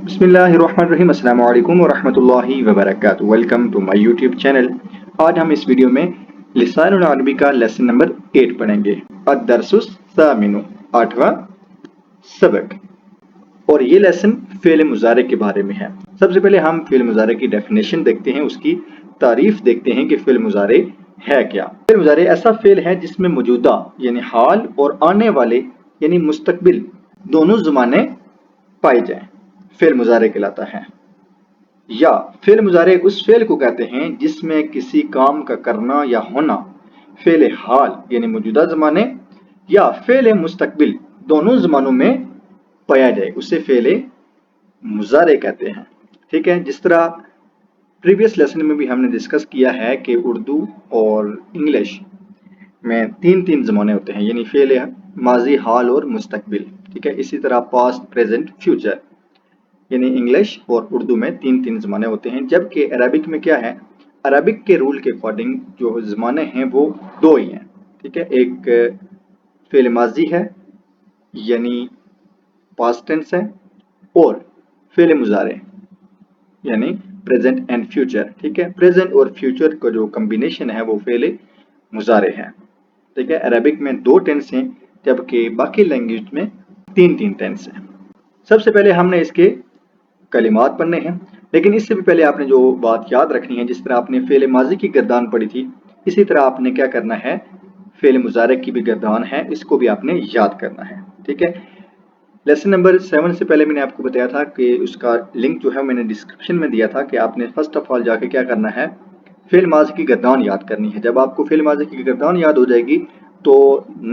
बिस्मिल्लाहिर्रहमानिर्रहीम अस्सलाम वालेकुम वरहमतुल्लाहि वबरकातुहू। Welcome to my YouTube channel. आज हम इस वीडियो में लिसानुल अरबी का लेसन नंबर 8 पढ़ेंगे। अद-दर्सुस सामिनु, 8वां सबक। और ये लेसन फेल मुजारे के बारे में है। सबसे पहले हम फेल मुजारे की डेफिनेशन देखते हैं, उसकी तारीफ देखते हैं कि फेल मुजारे है क्या। फेल मुजारे ऐसा फेल है जिसमें मौजूदा यानी हाल और आने वाले यानी मुस्तकबिल दोनों ज़माने पाए जाएं, फेल मुजारे कहलाता है। या फेल मुजारे उस फेल को कहते हैं जिसमें किसी काम का करना या होना फेल हाल यानी मौजूदा ज़माने या फेल मुस्तकबिल दोनों ज़मानों में पाया जाए, उसे फेल मुजारे कहते हैं। ठीक है, जिस तरह प्रीवियस लेसन में भी हमने डिस्कस किया है कि उर्दू और इंग्लिश में तीन ज़माने होते हैं, यानी फेल माजी, हाल और मुस्तकबिल। ठीक है, इसी तरह पास्ट, प्रेजेंट, फ्यूचर, यानी इंग्लिश और उर्दू में तीन ज़माने होते हैं। जबकि अरबिक में क्या है, अरबिक के रूल के अकॉर्डिंग जो ज़माने हैं वो दो ही हैं। ठीक है, एक फेल माजी है यानी पास्ट टेंस है, और फेल मुजारे यानी प्रेजेंट एंड फ्यूचर। ठीक है, प्रेजेंट और फ्यूचर का जो कॉम्बिनेशन है वो फेल मुजारे है। ठीक है, अरबिक में दो टेंस हैं जबकि बाकी लैंग्वेज में तीन टेंस हैं। सबसे पहले हमने इसके कलिमात पढ़ने हैं, लेकिन इससे भी पहले आपने जो बात याद रखनी है, जिस तरह आपने फेल माजी की गर्दान पढ़ी थी, इसी तरह आपने क्या करना है, फेल मुजारे की भी गर्दान है, इसको भी आपने याद करना है। ठीक है, लेसन नंबर 7 से पहले मैंने आपको बताया था कि उसका लिंक जो है मैंने डिस्क्रिप्शन में दिया था कि आपने फर्स्ट ऑफ ऑल जाके क्या करना है, फेल माजी की गर्दान याद करनी है। जब आपको फेल माजी की गर्दान याद हो जाएगी तो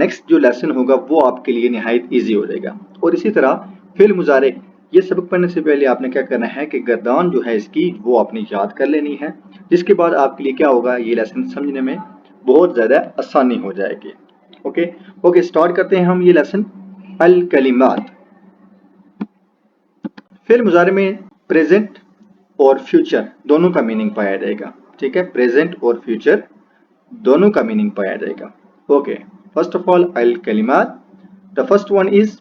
नेक्स्ट जो लेसन होगा वो आपके लिए निहायत ईजी हो जाएगा। और इसी तरह फेल मुजारे ये सबक पढ़ने से पहले आपने क्या करना है कि गर्दान जो है इसकी वो आपने याद कर लेनी है, जिसके बाद आपके लिए क्या होगा, ये लेसन समझने में बहुत ज़्यादा आसानी हो जाएगी। ओके, स्टार्ट करते हैं हम ये लेसन। अल कलिमात। फेल मुजारे में प्रेजेंट और फ्यूचर दोनों का मीनिंग पाया जाएगा। ठीक है, प्रेजेंट और फ्यूचर दोनों का मीनिंग पाया जाएगा। ओके, फर्स्ट ऑफ ऑल अल कलिमात। द फर्स्ट वन इज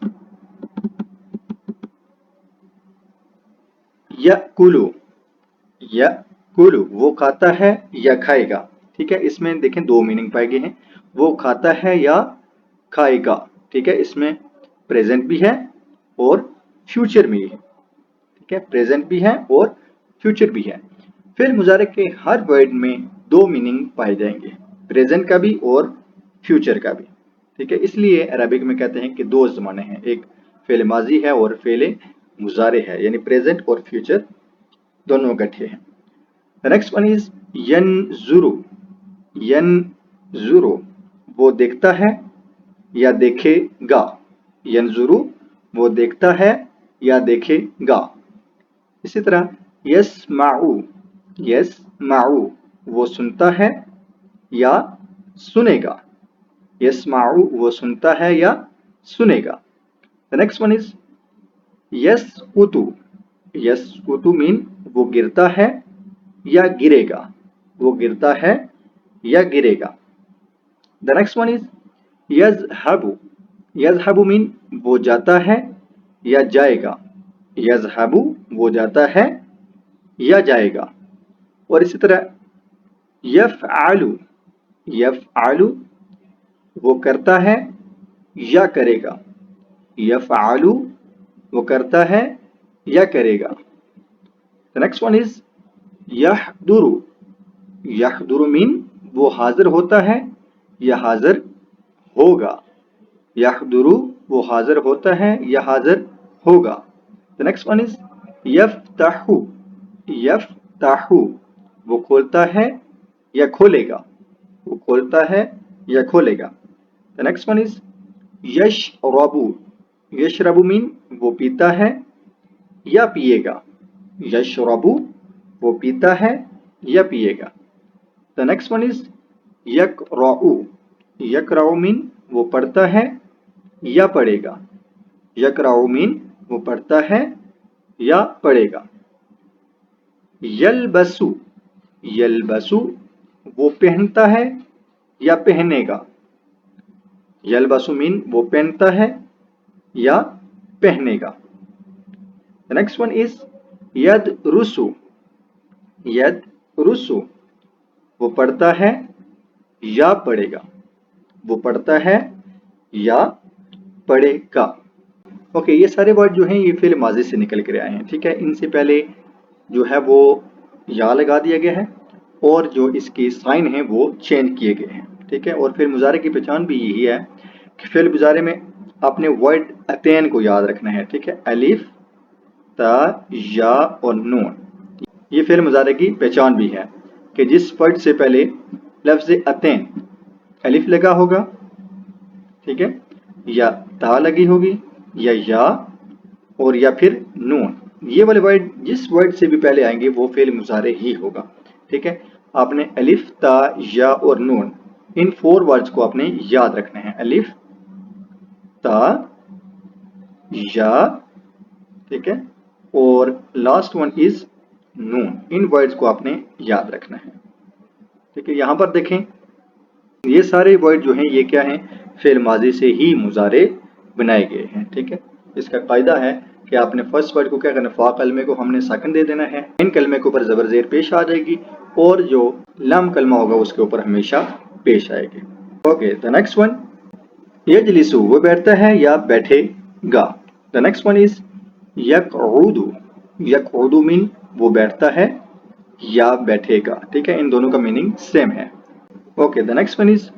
याकुलु। याकुलु वो खाता है या खाएगा। ठीक है, इसमें देखें दो मीनिंग पाए गए हैं, वो खाता है या खाएगा। ठीक है, इसमें प्रेजेंट भी है और फ्यूचर भी है। ठीक है, प्रेजेंट भी है और फ्यूचर भी है। फेल मुजारे के हर वर्ड में दो मीनिंग पाए जाएंगे, प्रेजेंट का भी और फ्यूचर का भी। ठीक है, इसलिए अरबिक में कहते हैं कि दो ज़माने हैं, एक फेल माजी है और फेल मुजारे है, यानी प्रेजेंट और फ्यूचर दोनों इकट्ठे हैं। नेक्स्ट वन इज यनजुरु। यनजुरु वो देखता है या देखेगा। यनजुरु वो देखता है या देखेगा। इसी तरह यस्माउ। यस्माउ वो सुनता है या सुनेगा। यस्माउ वो सुनता है या सुनेगा। द नेक्स्ट वन इज यस्कुतु। यस्कुतु मीन वो गिरता है या गिरेगा। वो गिरता है या गिरेगा। द नेक्स्ट वन इज यज़हबु। यज़हबु मीन वो जाता है या जाएगा। यज़हबु वो जाता है या जाएगा। और इसी तरह यफ़अलु। यफ़अलु वो करता है या करेगा। यफ़अलु वो करता है या करेगा। द नेक्स्ट वन इज यहदुरु। यहदुरु मीन वो हाजिर होता है या हाजिर होगा। यहदुरु वो हाजिर होता है या हाजिर होगा। द नेक्स्ट वन इज यफ्ताहु। यफ्ताहु वो खोलता है या खोलेगा। वो खोलता है या खोलेगा। द नेक्स्ट वन इज यशरबु। यशरबु मीन वो पीता है या पिएगा। यशरबु वो पीता है या पिएगा। द नेक्स्ट वन इज यकरउ। यकरउ मीन वो पढ़ता है या पढ़ेगा। यकरउ मीन वो पढ़ता है या पढ़ेगा। यलबसु। यलबसु वो पहनता है या पहनेगा। यलबसु मीन वो पहनता है या पहनेगा। The next one is यदरुसु। यदरुसु वो पढ़ता है या पढ़ेगा, वो पढ़ता है या पढ़ेगा। ओके, ये सारे वर्ड जो हैं ये फेल माजी से निकल कर आए हैं, ठीक है। इनसे पहले जो है वो या लगा दिया गया है और जो इसके साइन हैं वो चेंज किए गए हैं, ठीक है। और फिर मुजारे की पहचान भी यही है कि फेल मुजारे में आपने वर्ड अतैन को याद रखना है, ठीक है। अलिफ, ता, या और नून, ये फेल मुजारे की पहचान भी है कि जिस वर्ड से पहले लफ्ज अतैन अलिफ लगा होगा, ठीक है, या ता लगी होगी या और या फिर नून, ये वाले वर्ड जिस वर्ड से भी पहले आएंगे वो फेल मुजारे ही होगा, ठीक है। आपने अलिफ, ता, या और नून इन 4 वर्ड्स को आपने याद रखना है। अलिफ, ता, या, ठीक है, और last one is Noon. In words को आपने याद रखना है, ठीक है। यहां पर देखें ये सारे वर्ड जो हैं ये क्या हैं, फेल माजी से ही मुजारे बनाए गए हैं, ठीक है। इसका कायदा है कि आपने फर्स्ट वर्ड को क्या करना, फा कलमे को हमने साकिन दे देना है, इन कलमे के ऊपर जबर जेर पेश आ जाएगी और जो लम कलमा होगा उसके ऊपर हमेशा पेश आएगी। ओके, द नेक्स्ट वन यजलिसु वो बैठता है या बैठेगा। द नेक्स्ट वन इज यकउदु। यकउदु मीन वो बैठता है या बैठेगा, ठीक है। इन दोनों का मीनिंग सेम है। Okay, the next one is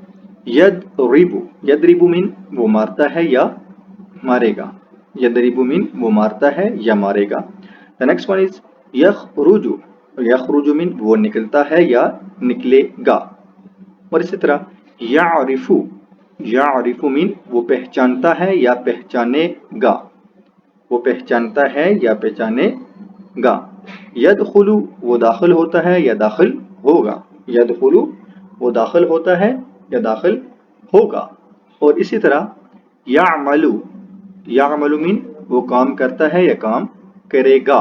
यदरिबु। यदरिबु मीन वो मारता है या मारेगा। यदरिबु मीन वो मारता है या मारेगा। द नेक्स्ट वन इज यखरुजु। यखरुजु मीन वो निकलता है या निकलेगा। और इसी तरह यारिफु। यारिफु मीन वो पहचानता है या पहचानेगा। वो पहचानता है या पहचानेगा। यदखुलु वो दाखिल होता है या दाखिल होगा। यदखुलु वो दाखिल होता है या दाखिल होगा। और इसी तरह यामलु। यामलु मीन वो काम करता है या काम करेगा।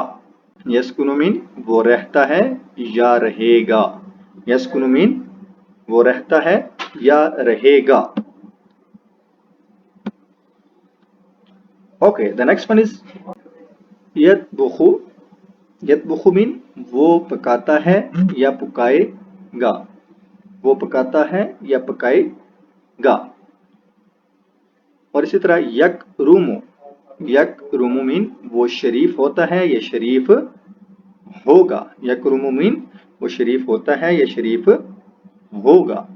यस्कुनु मीन वो रहता है या रहेगा। यस्कुनु मीन वो रहता है या रहेगा। Okay, the next one is यतबुखु। यतबुखु मीन वो पकाता है या पकाएगा। वो पकाता है या पकाएगा। और इसी तरह यकरुमु। यकरुमु मीन वो शरीफ होता है या शरीफ होगा। यकरुमु मीन वो शरीफ होता है या शरीफ होगा।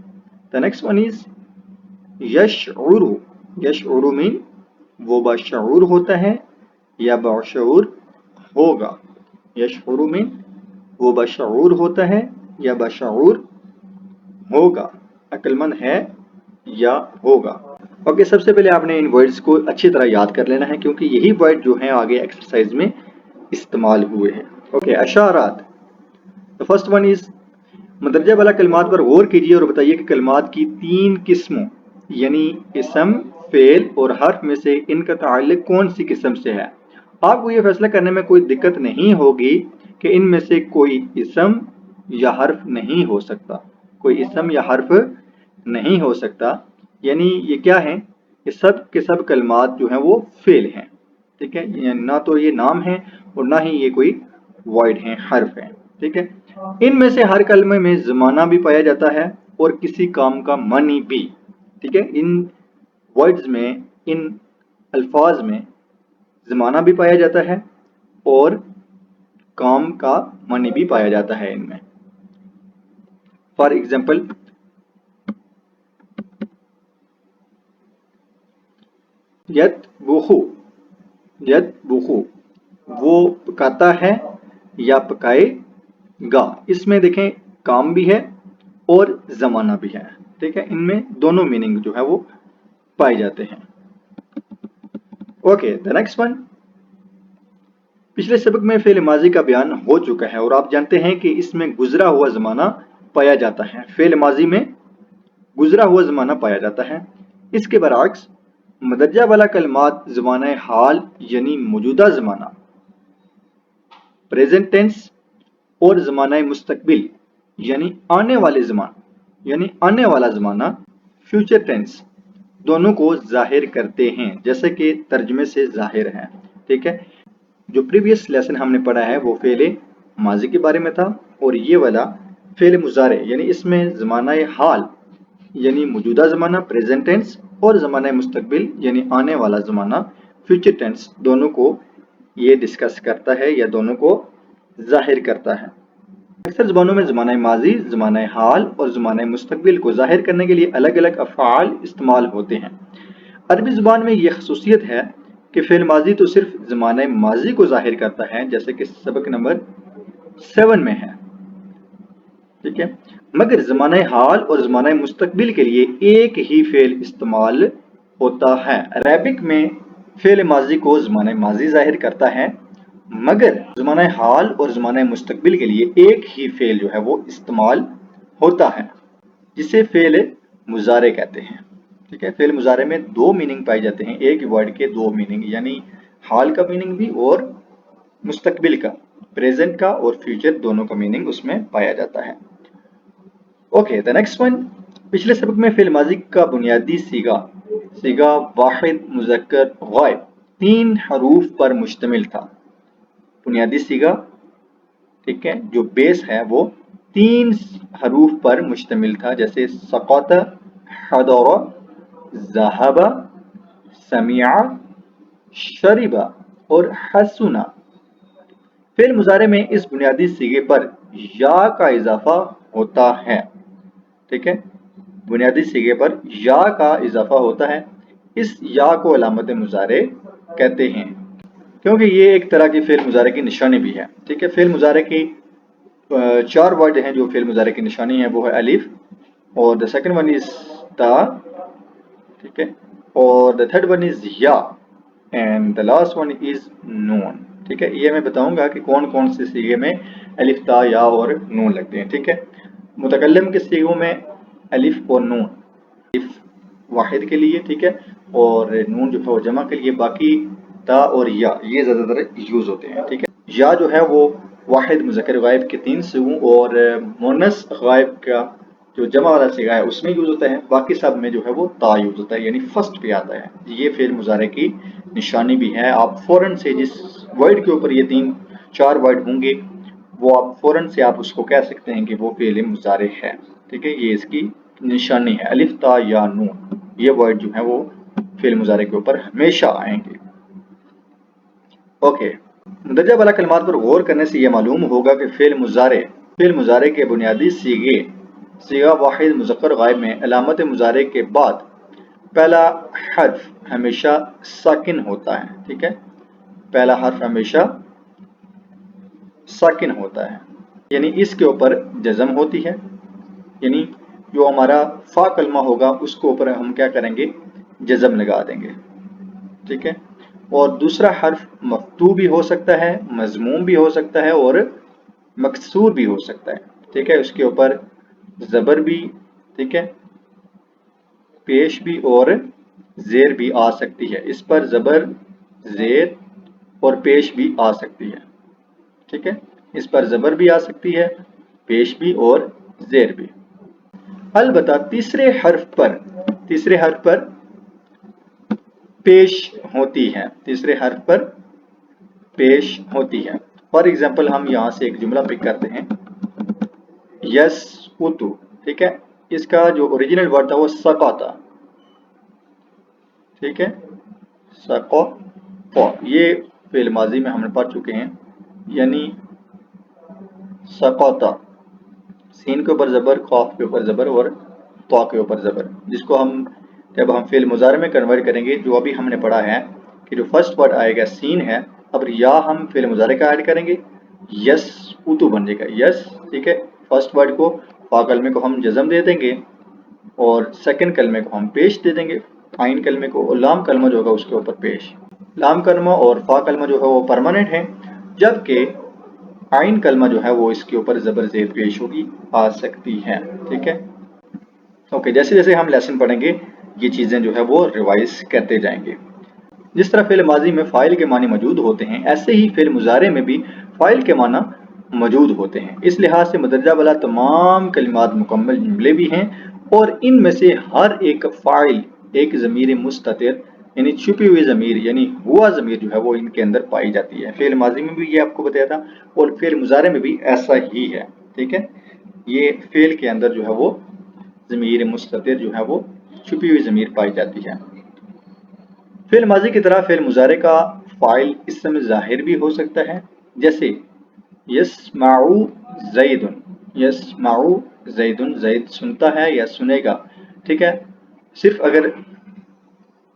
द नेक्स्ट वन इज यशउरु। यशउरु मीन वो बाशऊर होता है या बाशऊर होगा। यशउरु मीन वो बाशऊर होता है या बाशऊर होगा, अक्लमंद है या होगा। ओके, सबसे पहले आपने इन वर्ड्स को अच्छी तरह याद कर लेना है क्योंकि यही वर्ड जो हैं आगे एक्सरसाइज में इस्तेमाल हुए हैं। ओके, अशारात। द फर्स्ट वन इज मदरजा वाला कलमात पर गौर कीजिए और बताइए कि कलमात की 3 किस्मों यानी इसम, फेल और हर्फ में से इनका ताल्लुक कौन सी किस्म से है। आपको ये फैसला करने में कोई दिक्कत नहीं होगी कि इनमें से कोई इसम या हर्फ नहीं हो सकता। कोई इसम या हर्फ नहीं हो सकता, यानी ये क्या है, ये सब के सब कलमात जो हैं वो फेल हैं, ठीक है। ना तो ये नाम है और ना ही ये कोई वर्ड है, हर्फ है, ठीक है। इनमें से हर कलमे में ज़माना भी पाया जाता है और किसी काम का मनी भी, ठीक है। इन वर्ड्स में, इन अल्फाज में ज़माना भी पाया जाता है और काम का मनी भी पाया जाता है इनमें। For example, यतबुखु। यतबुखु वो पकाता है या पकाएगा। इसमें देखें काम भी है और ज़माना भी है, ठीक है। इनमें दोनों मीनिंग जो है वो पाए जाते हैं। Okay, the next one. पिछले सबक में फेल माजी का बयान हो चुका है और आप जानते हैं कि इसमें गुजरा हुआ ज़माना पाया जाता है। फेल माजी में गुजरा हुआ ज़माना पाया जाता है। इसके बरअक्स मदरजा वाला कलमात ज़माना हाल यानी मौजूदा ज़माना, प्रेजेंट टेंस और ज़माना मुस्तकबिल यानी आने वाले ज़माना, यानी आने वाला ज़माना, फ्यूचर टेंस, दोनों को जाहिर करते हैं, जैसे कि तर्जमे से जाहिर है, ठीक है। जो प्रीवियस लेसन हमने पढ़ा है वो फेल माजी के बारे में था, और ये वाला फेल मुजारे यानी इसमें ज़माना हाल यानी मौजूदा ज़माना प्रेजेंट टेंस और ज़माना मुस्तकबिल यानी आने वाला ज़माना फ्यूचर टेंस दोनों को ये डिस्कस करता है या दोनों को जाहिर करता है। अक्सर ज़बानों में ज़माना माजी, ज़माना हाल और ज़माना मुस्तकबिल को जाहिर करने के लिए अलग अलग अफ़आल इस्तेमाल होते हैं। अरबी ज़ुबान में यह खसूसियत है कि फ़ेल माजी तो सिर्फ ज़माना माजी को जाहिर करता है, जैसे कि सबक नंबर 7 में है, ठीक है, मगर ज़माना हाल और ज़माना मुस्तकबिल के लिए एक ही फेल इस्तेमाल होता है। अरबिक में फेल माजी को ज़माना माजी जाहिर करता है, मगर ज़माना हाल और ज़माना मुस्तकबिल के लिए एक ही फेल जो है वो इस्तेमाल होता है, जिसे फेल मुजारे कहते हैं। ठीक है, फेल मुजारे में दो मीनिंग पाए जाते हैं, एक वर्ड के दो मीनिंग, यानी हाल का मीनिंग भी और मुस्तकबिल का, प्रेजेंट का और फ्यूचर दोनों का मीनिंग उसमें पाया जाता है। ओके, द नेक्स्ट वन, पिछले सबक में फेल माजी का बुनियादी सीगा वाहिद मुज़क्कर गायब 3 हरूफ पर मुश्तमिल था। बुनियादी सीगा, ठीक है, जो बेस है वो 3 हरूफ पर मुश्तमिल था, जैसे सकत, हदर, ज़हबा, समिया, शरिबा और हसुना। फेल मुजारे में इस बुनियादी सीगे पर या का इजाफा होता है। ठीक है, बुनियादी सीगे पर या का इजाफा होता है। इस या को अलामत मुजारे कहते हैं, क्योंकि ये एक तरह की फेल मुजारे की निशानी भी है। ठीक है, फेल मुजारे की 4 वर्ड हैं जो फेल मुजारे की निशानी है, वो है अलिफ, और द सेकंड वन इज ता, ठीक है, और द थर्ड वन इज या, and the last one is नून। ठीक है, ये मैं बताऊंगा कि कौन कौन से सीगे में अलिफ, ता, या और नून लगते हैं। ठीक है, मुतकल्लिम के सीगों में अलिफ और नून, अलिफ वाहिद के लिए, ठीक है, और नून जो है वो जमा के लिए, बाकी ता और या ये ज़्यादातर यूज़ होते हैं। ठीक है, या जो है वो वाहिद मुज़क्कर गायब के 3 सीगों और मुन्नस गायब का जो जमा वाला सीगा है उसमें यूज़ होता है, बाकी सब में जो है वो ता यूज़ होता है, यानी फर्स्ट पे आता है। ये फेल मुजारे की निशानी भी है। आप फौरन से जिस वर्ड के ऊपर ये 3-4 वर्ड होंगे वो आप फौरन से आप उसको कह सकते हैं कि वो फेल मुजारे है। ठीक है, ये इसकी निशानी है, अलिफ, ता, या, नून, ये वर्ड जो है वो फेल मुजारे के ऊपर हमेशा आएंगे। ओके, मुंदरजा वाला कलमात पर गौर करने से यह मालूम होगा कि फेल मुजारे के बुनियादी सीगा वाहिद मुज़क्कर गायब में अलामत मुजारे के बाद पहला हर्फ हमेशा साकिन होता है। ठीक है, पहला हर्फ हमेशा साकिन होता है, यानी इसके ऊपर जज़म होती है, यानी जो हमारा फा कलमा होगा उसके ऊपर हम क्या करेंगे, जज़म लगा देंगे। ठीक है, और दूसरा हर्फ मफ्तू भी हो सकता है, मजमूम भी हो सकता है और मकसूर भी हो सकता है। ठीक है, उसके ऊपर ज़बर भी, ठीक है, पेश भी और ज़ेर भी आ सकती है। इस पर ज़बर, ज़ेर और पेश भी आ सकती है। ठीक है, इस पर ज़बर भी आ सकती है, पेश भी और ज़ेर भी। अलबत्ता तीसरे हर्फ पर पेश होती है, तीसरे हर्फ पर पेश होती है। फॉर एग्जाम्पल हम यहाँ से एक जुमला पिक करते हैं, यस उतु। ठीक है, इसका जो ओरिजिनल वर्ड था वो सका था। ठीक है, सको, ये फेल माजी में हमने पढ़ चुके हैं, यानी सकोता, सीन के ऊपर ज़बर, खौफ के ऊपर ज़बर और तो के ऊपर ज़बर, जिसको हम जब हम फेल मुजारे में कन्वर्ट करेंगे, जो अभी हमने पढ़ा है कि जो फर्स्ट वर्ड आएगा सीन है, अब या हम फेल मुजारे का ऐड करेंगे, यस उतु बन जाएगा यस। ठीक है, फर्स्ट वर्ड को, फा कलमे को हम जज़म दे देंगे और सेकंड कलमे को हम पेश दे देंगे, आइन कलमे को, और लाम कलमा जो होगा उसके ऊपर पेश। लाम कलमा और फा कलमा जो है वो परमानेंट है, जबकि आइन कलमा जो है वो इसके ऊपर ज़बर ज़ेर पेश होगी, आ सकती है। ठीक है, ओके, जैसे जैसे हम लेसन पढ़ेंगे ये चीज़ें जो है वो रिवाइज करते जाएंगे। जिस तरह फेल माजी में फ़ाइल के मानी मौजूद होते हैं, ऐसे ही फेल मुजारे में भी फ़ाइल के माना मौजूद होते हैं। इस लिहाज से मुदर्जा वाला तमाम कलिमात मुकम्मल जुमले भी हैं और इनमें से हर एक फ़ाइल एक ज़मीर मुस्ततिर यानी छुपी हुई ज़मीर यानी हुआ ज़मीर जो है वो इनके अंदर पाई जाती है। फेल माजी में भी ये आपको बताया था और फेल मुजारे में भी ऐसा ही है। ठीक है, ये फेल के अंदर जो है वो ज़मीर मुस्ततिर जो है वो छुपी हुई ज़मीर पाई जाती है। फेल माजी की तरह फेल मुजारे का फाइल इसम ज़ाहिर भी हो सकता है, जैसे यस्माउ ज़ैदुन, यस्माउ ज़ैदुन, ज़ैद सुनता है या सुनेगा। ठीक है, सिर्फ अगर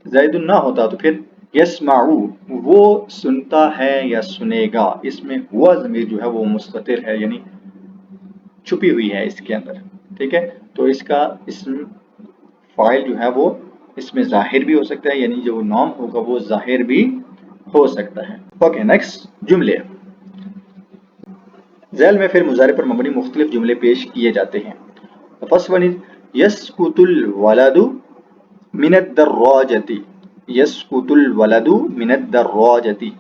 ज़ैदुन ना होता तो फिर यस्माउ वो सुनता है या सुनेगा, इसमें हुआ ज़मीर जो है वो मुस्ततिर है यानी छुपी हुई है इसके अंदर। ठीक है, तो इसका इसम फाइल जो है वो इसमें ज़ाहिर भी हो सकता है, यानी जो नाम होगा वो ज़ाहिर भी हो सकता है। ओके, नेक्स्ट जुमले। ज़ैल में फिर मुजारे पर मबनी मुख्तलिफ जुमले पेश किए जाते हैं। फर्स्ट वन इज यस्कुतुल वलदु मिनद दर्राजती, यस्कुतुल वलदु मिनद दर्राजती,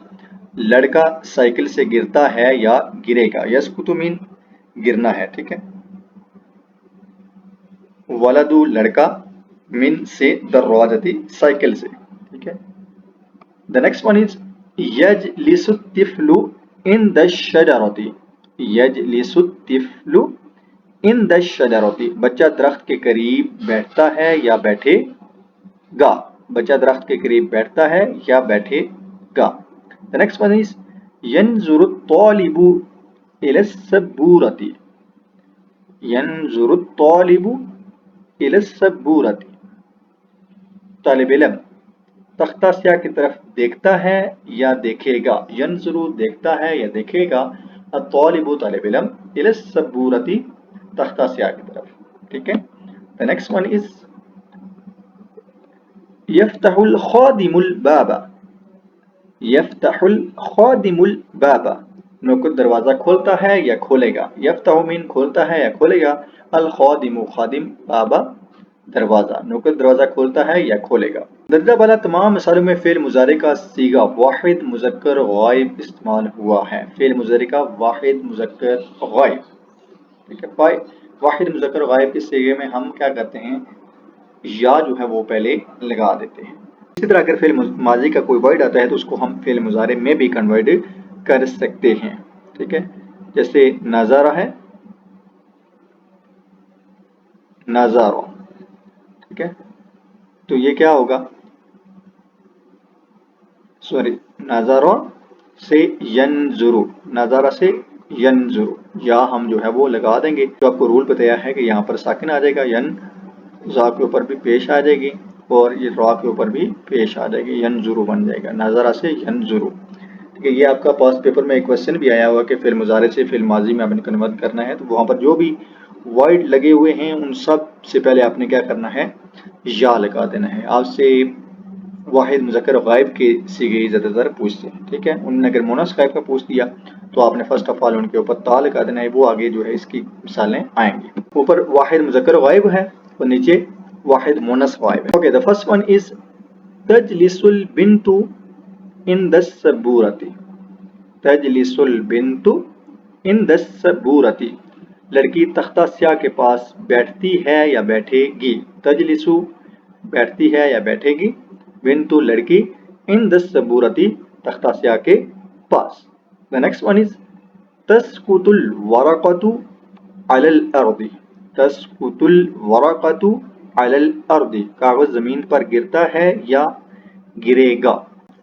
लड़का साइकिल से गिरता है या गिरेगा। यस्कुतु मीन गिरना है। ठीक है, वलदु लड़का, मिन से, दर्राजती साइकिल से। ठीक है, द नेक्स्ट वन इज यजलिसु तिफ्लु इन द शजरती, यजलिसु तिफ्लु इन द शजरती, बच्चा दरख्त के करीब बैठता है या बैठेगा। बच्चा दरख्त के करीब बैठता है या बैठेगा। द नेक्स्ट वन इज यंजुरु तालिबु इला सबूरती, यंजुरु तालिबु इला सबूरती, तालिब इल्म तख्ता स्याह की तरफ देखता है या देखेगा। यंजुरु देखता है या देखेगा, अत्तालिबु तालिब इल्म, इला सबूरती तख्ता स्याह की तरफ। ठीक है, the next one is यफ्तहुल Khadimul बाबा, यफ्तहुल खादिमुल बाबा, नौकर दरवाजा खोलता है या खोलेगा। यफ्तहु मीन खोलता है या खोलेगा, अल खादिमु खादिम, बाबा दरवाजा, नौकर दरवाजा खोलता है या खोलेगा। दर्जा वाला तमाम मिसालों में फेल मुजारे का सीगा वाहिद मुज़क्कर गायब इस्तेमाल हुआ है। फेल मुजारे का वाहिद मुज़क्कर गायब। ठीक है, वाहिद मुज़क्कर गायब के सीगे में हम क्या करते हैं, या जो है वो पहले लगा देते हैं। इसी तरह अगर फेल माजी का कोई वर्ड आता है तो उसको हम फेल मुजारे में भी कन्वर्ट कर सकते हैं। ठीक है, जैसे नज़ारा है, नज़ारा। ठीक है, तो ये क्या होगा, सॉरी, नज़ारा से यंजुरु, नज़ारा से यंजुरु, या हम जो है वो लगा देंगे। जो आपको रूल बताया है कि यहाँ पर साकिन आ जाएगा, यन जा के ऊपर भी पेश आ जाएगी और ये रा के ऊपर भी पेश आ जाएगी, यंजुरु बन जाएगा, नज़ारा से यंजुरु। ठीक है, ये आपका पास पेपर में एक क्वेश्चन भी आया हुआ कि फिल मुजारे से फिल माजी में आपने कन्वर्ट करना है, तो वहाँ पर जो भी वर्ड लगे हुए हैं उन सब से पहले आपने क्या करना है, या लगा देना है। आपसे वाहिद मुज़क्कर गायब के सीगे ज़्यादातर पूछते हैं। ठीक है, उन्होंने अगर मुनस गायब का पूछ दिया तो आपने फर्स्ट ऑफ ऑल उनके ऊपर ता लगा देना है, वो आगे जो है इसकी मिसालें आएंगी। ऊपर वाहिद मुज़क्कर गायब है और नीचे वाहिद मुनस गायब है। Okay, the first one is तजलिसुल बिन्तु इन द सबूरती, तजलिसुल बिन्तु इन द सबूरती, लड़की तख्ता स्याह के पास बैठती है या बैठेगी। तजलिसु बैठती है या बैठेगी, बिन्तु लड़की, इन द सबूरती तख्ता स्याह के पास। द नेक्स्ट वन इज तस्कुतुल वरक़तु अलल अर्दी, तस्कुतुल वरक़तु अलल अर्दी, कागज जमीन पर गिरता है या गिरेगा।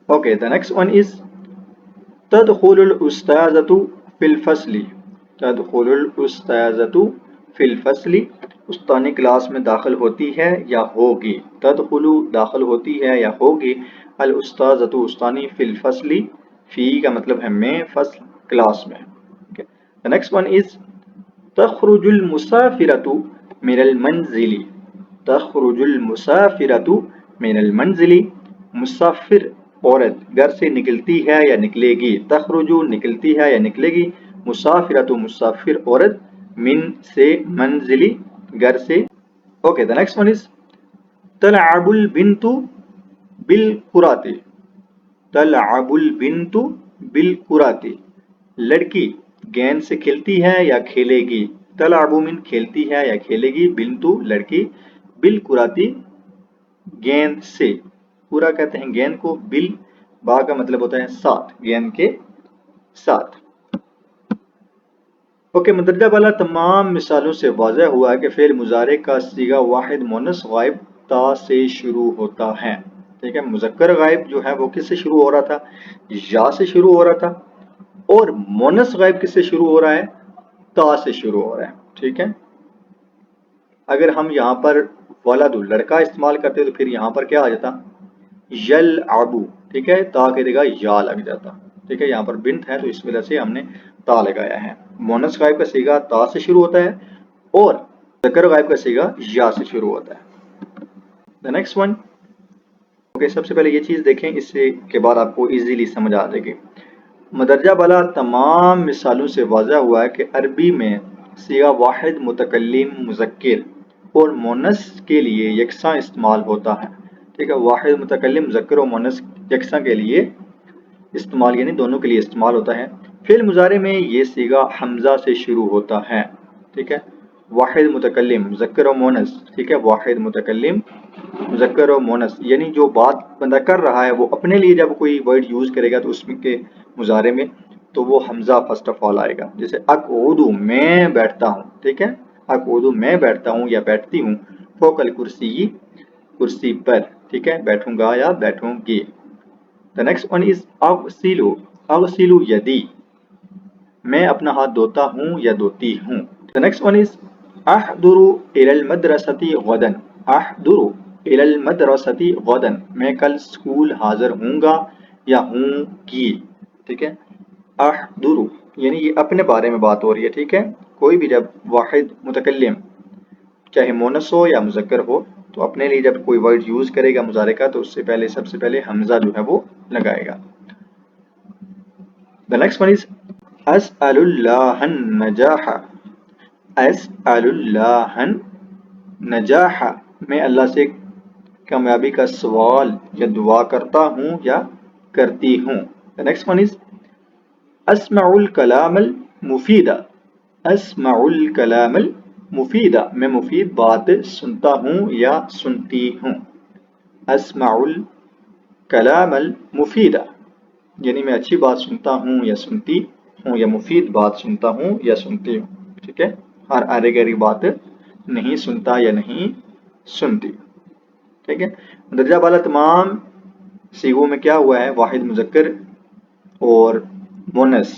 Okay, the next one is तदखुलुल उस्ताज़तु फिल फस्ली, तदखुलुल उस्ताज़तु फिल फस्ली, उस्तानी क्लास में दाखिल होती है या होगी। तदखुलु दाखिल होती है या होगी, अल उस्ताज़तु उस्तानी, फिल फस्ली फी का मतलब है में, फसल क्लास में। द नेक्स्ट वन इज तखरुजुल मुसाफिरतु मिनल मंजिली, तखरुजुल मुसाफिरतु मिनल मंजिली, मुसाफिर औरत घर से निकलती है या निकलेगी। तखरुजु निकलती है या निकलेगी, मुसाफिरतु मुसाफिर औरत, मिन से, मंजिली घर से। Okay, the next one is तलअबुल बिन्तु बिल कुराती, तलअबुल बिन्तु बिल कुराती, लड़की गेंद से खेलती है या खेलेगी। तलअबु मिन खेलती है या खेलेगी, बिन्तु लड़की, बिल कुराती गेंद से। پورا کہتے ہیں گیند کو، بل با کا مطلب ہوتا ہے ساتھ، گیند کے ساتھ۔ اوکے، مندرجہ بالا تمام مثالوں سے واضح ہوا ہے کہ فعل مضارع کا صیغہ واحد مونث غائب تا سے شروع ہوتا ہے۔ ٹھیک ہے، مذکر غائب جو ہے وہ کس سے شروع ہو رہا تھا؟ یا سے شروع ہو رہا تھا، اور مونث غائب کس سے شروع ہو رہا ہے؟ تا سے شروع ہو رہا ہے۔ ٹھیک ہے، اگر ہم یہاں پر ولد لڑکا استعمال کرتے تو پھر یہاں پر کیا آ جاتا؟ یلعبو۔ ٹھیک ہے، تا کی جگہ یا لگ جاتا۔ ٹھیک ہے، یہاں پر بنت ہے تو اس وجہ سے ہم نے تا لگایا ہے۔ مونث غائب کا صیغہ تا سے شروع ہوتا ہے اور مذکر غائب کا صیغہ یا سے شروع ہوتا ہے۔ The next one. اوکے، سب سے پہلے یہ چیز دیکھیں، اس سے کے بعد آپ کو ایزیلی سمجھ آ جائے گی۔ مدرجہ بالا تمام مثالوں سے واضح ہوا ہے کہ عربی میں صیغہ واحد متکلم مذکر اور مونث کے لیے یکساں استعمال ہوتا ہے۔ ٹھیک ہے، واحد متکلم مذکر اور مونث یکساں کے لیے استعمال، یعنی دونوں کے لیے استعمال ہوتا ہے۔ فعل مضارع میں یہ صیغہ حمزہ سے شروع ہوتا ہے۔ ٹھیک ہے، واحد متکلم مذکر و مونث۔ ٹھیک ہے، واحد متکلم مذکر و مونث، یعنی جو بات بندہ کر رہا ہے وہ اپنے لیے جب کوئی ورڈ یوز کرے گا تو اس میں کے مضارع میں تو وہ حمزہ فرسٹ آف آل آئے گا۔ جیسے اقعد، میں بیٹھتا ہوں۔ ٹھیک ہے، اقعد میں بیٹھتا ہوں یا بیٹھتی ہوں، فوق الکرسی کرسی پر۔ ٹھیک ہے، بیٹھوں گا یا بیٹھوں گی۔ The next one is اغسل، اغسل یدی، میں اپنا ہاتھ دھوتا ہوں یا دھوتی ہوں۔ The next one is احضر الى المدرسة غدا، احضر الى المدرسة غدا، میں کل اسکول حاضر ہوں گا یا ہوں گی۔ ٹھیک ہے، احضر یعنی یہ اپنے بارے میں بات ہو رہی ہے۔ ٹھیک ہے، کوئی بھی جب واحد متکلم چاہے مونث ہو یا مذکر ہو تو اپنے لیے جب کوئی ورڈ یوز کرے گا مضارع کا تو اس سے پہلے سب سے پہلے حمزہ جو ہے وہ لگائے گا۔ The next one is اسأل اللہ النجاح، اسأل اللہ النجاح، میں اللہ سے کامیابی کا سوال یا دعا کرتا ہوں یا کرتی ہوں۔ The next one is اسمع Kalam المفید، اسمع Kalam المفید، میں مفید بات سنتا ہوں یا سنتی ہوں۔ اسمع الکلام المفید یعنی میں اچھی بات سنتا ہوں یا سنتی ہوں، یا مفید بات سنتا ہوں یا سنتی ہوں۔ ٹھیک ہے، ہر ارے گہری بات نہیں سنتا یا نہیں سنتی۔ ٹھیک ہے، درجہ بالا تمام صیغوں میں کیا ہوا ہے؟ واحد مذکر اور مونث۔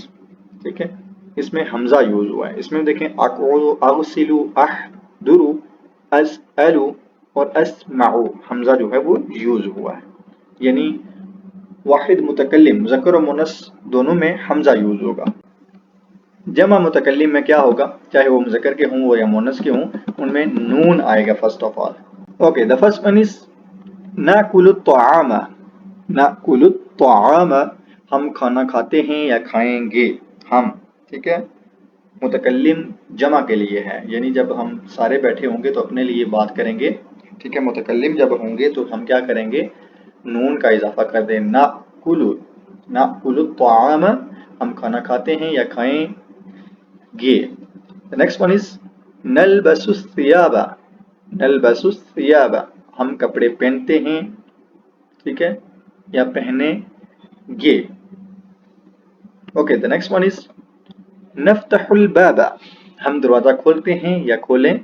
ٹھیک ہے، اس میں حمزہ یوز ہوا ہے۔ اس میں دیکھیں اقعد، اغسل، احضر، اسأل اور اسمع، حمزہ جو ہے وہ یوز ہوا ہے، یعنی واحد متکلم مذکر و مونث دونوں میں حمزہ یوز ہوگا۔ جمع متکلم میں کیا ہوگا؟ چاہے وہ مذکر کے ہوں یا مونث کے ہوں، ان میں نون آئے گا first of all. Okay, the first one is ناکل الطعام، ناکل الطعام، ہم کھانا کھاتے ہیں یا کھائیں گے، ہم۔ ٹھیک ہے، متکلم جمع کے لیے ہے، یعنی جب ہم سارے بیٹھے ہوں گے تو اپنے لیے بات کریں گے۔ ٹھیک ہے، متکلم جب ہوں گے تو ہم کیا کریں گے؟ نون کا اضافہ کر دیں، ناکل، ناکل الطعام، ہم کھانا کھاتے ہیں یا کھائیں گے۔ The next one is نلبس الثیاب، نلبس الثیاب، ہم کپڑے پہنتے ہیں، ٹھیک ہے، یا پہنیں گے۔ Okay, the next one is نفتح الباب، ہم دروازہ کھولتے ہیں یا کھولیں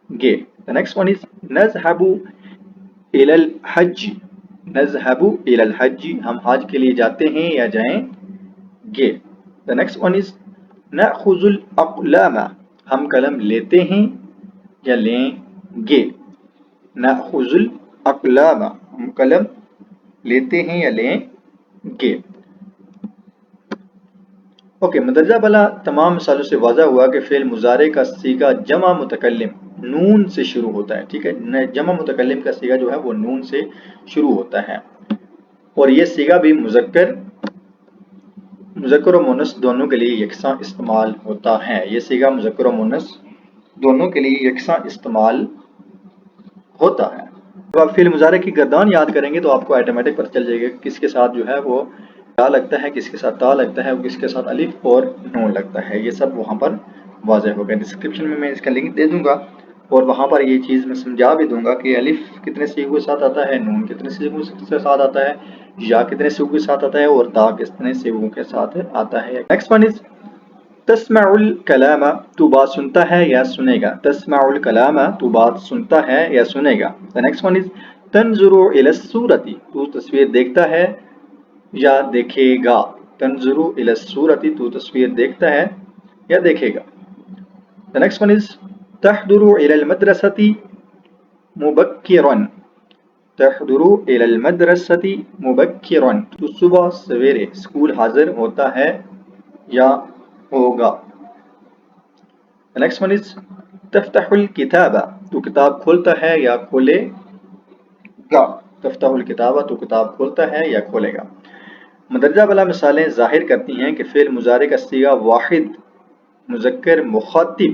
گے۔ The next one is نذهب الى الحج، نذهب الى الحج، ہم حج کے لیے جاتے ہیں یا جائیں گے۔ The next one is نأخذ الاقلام، ہم قلم لیتے ہیں یا لیں گے۔ نأخذ الاقلام، ہم قلم لیتے ہیں یا لیں گے۔ اوکے، مندرجہ بالا تمام مثالوں سے واضح ہوا کہ فعل مضارع کا صیغہ جمع متکلم نون سے شروع ہوتا ہے۔ ٹھیک ہے، جمع متکلم کا صیغہ جو ہے وہ نون سے شروع ہوتا ہے، اور یہ صیغہ بھی مذکر و مونث دونوں کے لیے یکساں استعمال ہوتا ہے۔ یہ صیغہ مذکر و مونث دونوں کے لیے یکساں استعمال ہوتا ہے۔ جب آپ فعل مضارع کی گردان یاد کریں گے تو آپ کو آٹومیٹک پتہ چل جائے گا کس کے ساتھ جو ہے وہ تا لگتا ہے، کس کے ساتھ تا لگتا ہے، اور کس کے ساتھ الف اور نون لگتا ہے۔ یہ سب وہاں پر واضح ہوگا۔ ڈسکرپشن میں اس کا لنک دے دوں گا، اور وہاں پر یہ چیز میں سمجھا بھی دوں گا کہ الف کتنے سیغوں کے ساتھ آتا ہے، نون کتنے سیغوں کے ساتھ آتا ہے، یا کتنے سیغوں کے ساتھ آتا ہے، اور تا کتنے سیغوں کے ساتھ آتا ہے۔ نیکسٹ ون از تسمع الکلام، تو بات سنتا ہے یا سنے گا، تسمع الکلام تو بات سنتا ہے یا سنے گا۔ نیکسٹ ون از تنظر الی الصورۃ، تو تصویر دیکھتا ہے یا دیکھے گا، تنظر الی الصورۃ تو تصویر دیکھتا ہے یا دیکھے گا۔ نیکسٹ ون از تحضر الی المدرسۃ مبکرا، تحضر الی المدرسۃ مبکرا تو صبح سویرے اسکول حاضر ہوتا ہے یا ہوگا۔ نیکسٹ ون از تفتح الکتاب، تو کتاب کھولتا ہے یا کھولے گا، تفتح الکتاب تو کتاب کھولتا ہے یا کھولے گا۔ مندرجہ بالا مثالیں ظاہر کرتی ہیں کہ فعل مضارع کا صیغہ واحد مذکر مخاطب،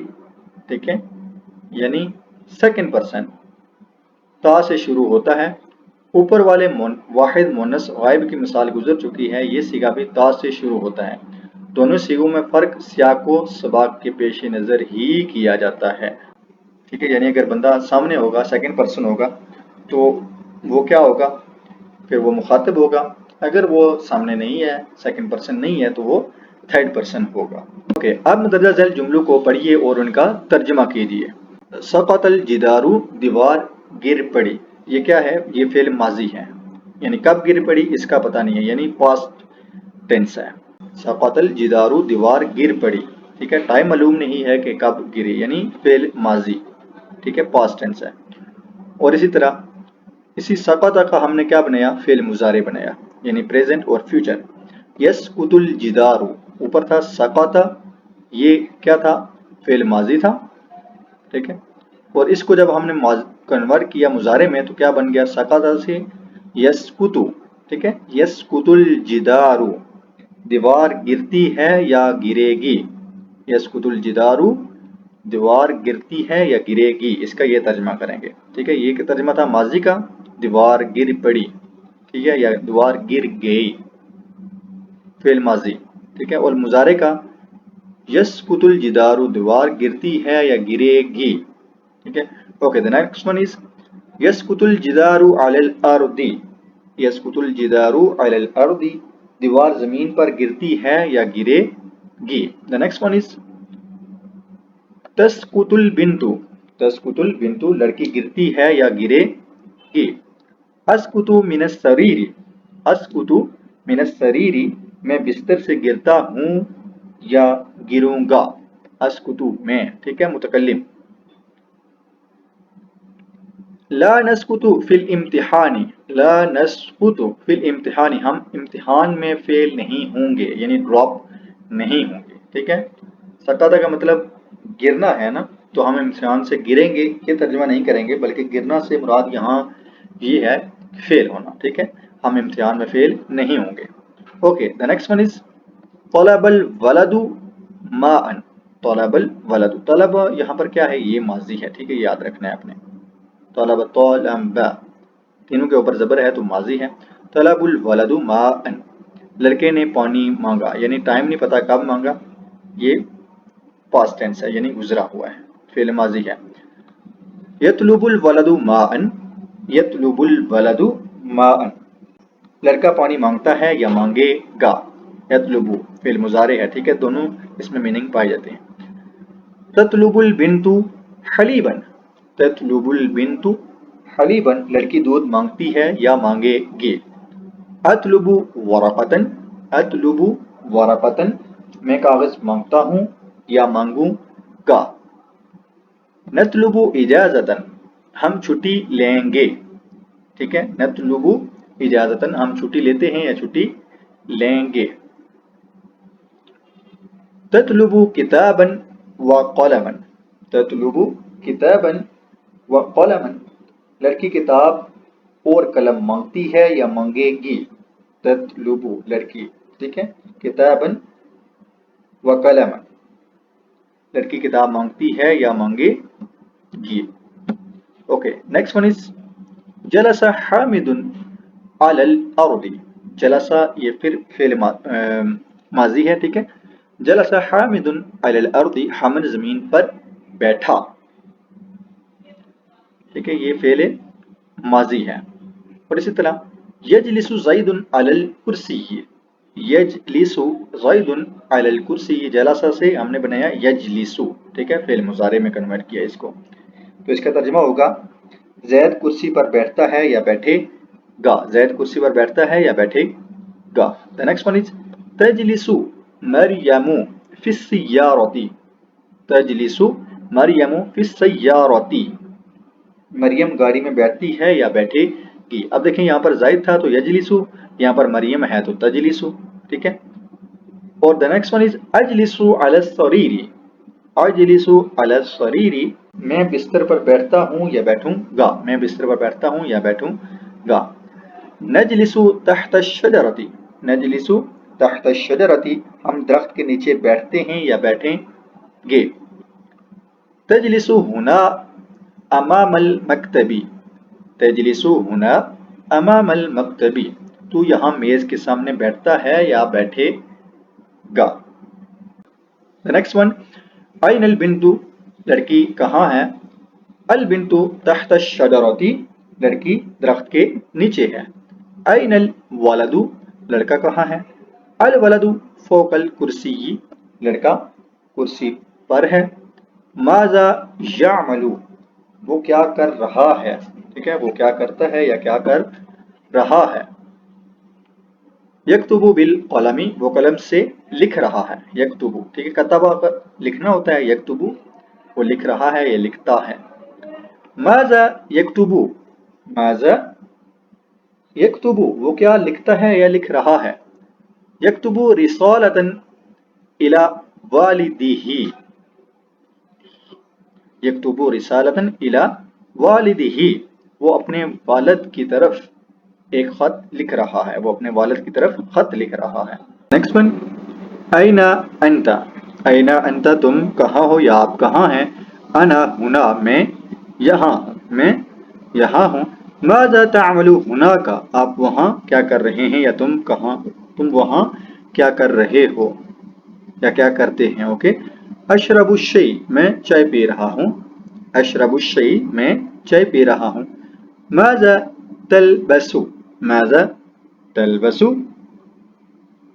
ٹھیک ہے، یعنی سیکنڈ پرسن تا سے شروع ہوتا ہے۔ اوپر والے واحد مؤنث غائب کی مثال گزر چکی ہے، یہ صیغہ بھی تا سے شروع ہوتا ہے۔ دونوں صیغوں میں فرق سیاق و سباق کے پیش نظر ہی کیا جاتا ہے، ٹھیک ہے، یعنی اگر بندہ سامنے ہوگا، سیکنڈ پرسن ہوگا تو وہ کیا ہوگا، پھر وہ مخاطب ہوگا، اگر وہ سامنے نہیں ہے، سیکنڈ پرسن نہیں ہے، تو وہ تھرڈ پرسن ہوگا۔ اوکے، اب مندرجہ ذیل جملوں کو پڑھیے اور ان کا ترجمہ کیجیے۔ سقط الجدار، دیوار گر پڑی، یہ کیا ہے، یہ فعل ماضی ہے، یعنی کب گر پڑی اس کا پتہ نہیں ہے، یعنی پاسٹ ٹینس ہے۔ سقط الجدار، دیوار گر پڑی، ٹھیک ہے، ٹائم معلوم نہیں ہے کہ کب گری، یعنی فعل ماضی، ٹھیک ہے، پاسٹ ٹینس ہے۔ اور اسی طرح اسی سقط کا ہم نے کیا بنایا، فعل مضارع بنایا، یعنی پریزنٹ اور فیوچر۔ یسقط الجدار، اوپر تھا سقط، یہ کیا تھا، فعل ماضی تھا، ٹھیک ہے، اور اس کو جب ہم نے کنورٹ کیا مضارع میں تو کیا بن گیا، سقط سے یسقط، ٹھیک ہے، یسقط الجدار، دیوار گرتی ہے یا گرے گی، یسقط الجدار، دیوار گرتی ہے یا گرے گی، اس کا یہ ترجمہ کریں گے، ٹھیک ہے، یہ ترجمہ تھا ماضی کا، دیوار گر پڑی، ٹھیک ہے، یا دیوار گر گئی، فعل ماضی، ٹھیک ہے، اور مضارع کا یسقط الجدار، دیوار گرتی ہے یا گرے گی، ٹھیک ہے۔ Okay, the next one is یسقط الجدار علی الارض، یسقط الجدار علی الارض، دیوار زمین پر گرتی ہے یا گرے گی۔ the next one is تسقط البنت، تسقط البنت، لڑکی گرتی ہے یا گرے گی۔ اسقط من السریر، اسقط من السریر، میں بستر سے گرتا ہوں یا گروں گا، اسقط میں، ٹھیک ہے، متکلم۔ لا نسقط فی الامتحان، لا نسقط فی الامتحان، ہم امتحان میں فیل نہیں ہوں گے، یعنی ڈراپ نہیں ہوں گے، ٹھیک ہے۔ سقط کا مطلب گرنا ہے نا، تو ہم امتحان سے گریں گے یہ ترجمہ نہیں کریں گے، بلکہ گرنا سے مراد یہاں یہ ہے فیل ہونا، ٹھیک ہے، ہم امتحان میں فیل نہیں ہوں گے۔ Okay, the next one is طلب الولد ماء، طلب الولد، طلب یہاں پر کیا ہے، یہ ماضی ہے، ٹھیک ہے، یاد رکھنا ہے اپنے، طلب طالب، تینوں کے اوپر زبر ہے تو ماضی ہے۔ طلب الولد ماء، لڑکے نے پانی مانگا، یعنی ٹائم نہیں پتا کب مانگا، یہ پاسٹ ٹینس ہے، یعنی گزرا ہوا ہے، فعل ماضی ہے۔ یطلب الولد ماء، یطلب الولد ماء، لڑکا پانی مانگتا ہے یا مانگے گا، یطلب فعل مضارع ہے، ٹھیک ہے، دونوں اس میں میننگ پائے جاتے ہیں۔ تطلب البنت حلیبا، تطلب البنت حلیبا، لڑکی دودھ مانگتی ہے یا مانگے گی۔ اطلب ورقتا، اطلب ورقتا، میں کاغذ مانگتا ہوں یا مانگوں گا۔ نطلب اجازتا، ہم چھٹی لیں گے، ٹھیک ہے، نطلب اجازتا، ہم چھٹی لیتے ہیں یا چھٹی لیں گے۔ تطلب کتابا وقلما، تطلب کتابا وقلما، لڑکی کتاب اور قلم مانگتی ہے یا مانگے گی، تطلب لڑکی، ٹھیک ہے، کتابا وقلما، لڑکی کتاب مانگتی ہے یا مانگے گی۔ اوکے، نیکسٹ ون از جلس حامد علی الارض، جلس یہ پھر فعل ماضی ہے، ٹھیک ہے، جلس حامد علی الارض، حامد زمین پر بیٹھا۔ ठीक है, ये फेल माजी है। और इसी तरह यजलिसु ज़ैदुन अलल कुर्सी, यजलिसु ज़ैदुन अलल कुर्सी, जलसा से हमने बनाया यजलिसु, ठीक है, फेल मुजारे में कन्वर्ट किया इसको। तो इसका तर्जुमा होगा जैद कुर्सी पर बैठता है या बैठेगा, जैद कुर्सी पर बैठता है या बैठेगा। द नेक्स्ट वन इज तजलिसु मरियमु फिस्सियारती, तजलिसु मरियमु फिस्सियारती, मरियम गाड़ी में बैठती है या बैठेगी। अब देखें यहाँ पर जायद था तो यजलिसु, यहाँ पर मरियम है तो तजलिसु, ठीक है। और द नेक्स्ट वन इज अजलिसु अला सरीरी, अजलिसु अला सरीरी, मैं बिस्तर पर बैठता हूँ या बैठूंगा, मैं बिस्तर पर बैठता हूँ या बैठूंगा। नजलिसु तहत शजरती, नजलिसु तहत शजरती, हम दरख्त के नीचे बैठते हैं या बैठेंगे। तजलिसु हुना अमामल मकतबी, तजलिसु हुना अमामल मकतबी, तू यहाँ मेज के सामने बैठता है या बैठेगा। नेक्स्ट वन अयनल बिंतु, लड़की कहाँ है। अल बिंतु तहत शजरती, लड़की दरख्त के नीचे है। अयनल वलदु, लड़का कहाँ है। अल वलदु फौकल कुर्सी, लड़का कुर्सी पर है। माजा यामलु, वो क्या कर रहा है, ठीक है, वो क्या करता है या क्या कर रहा है। यक्तुबु बिल कलमी, वो कलम से लिख रहा है। यक्तुबु, ठीक है, कतबा पर लिखना होता है, यक्तुबु वो लिख रहा है या लिखता है। माजा यक्तुबु, माजा यक्तुबु, वो क्या लिखता है या लिख रहा है। यक्तुबु रिसालतन इला वालिदिही, यक्तुबु रिसालतन इला वालिदिही, वो अपने वालिद की तरफ एक खत लिख रहा है, वो अपने वालिद की तरफ खत लिख रहा है। नेक्स्ट वन ऐना अंता, ऐना अंता, तुम कहाँ हो या आप कहाँ हैं। अना हुना, मैं यहाँ हूँ। माज़ा तामलू हुना का, आप वहाँ क्या कर रहे हैं या तुम वहाँ क्या कर रहे हो या क्या करते हैं। ओके। अशरबु शई, मैं चाय पी रहा हूँ। अशरबु शई, मैं चाय पी रहा हूँ। माज़ा तलबसु, माज़ा तलबसु,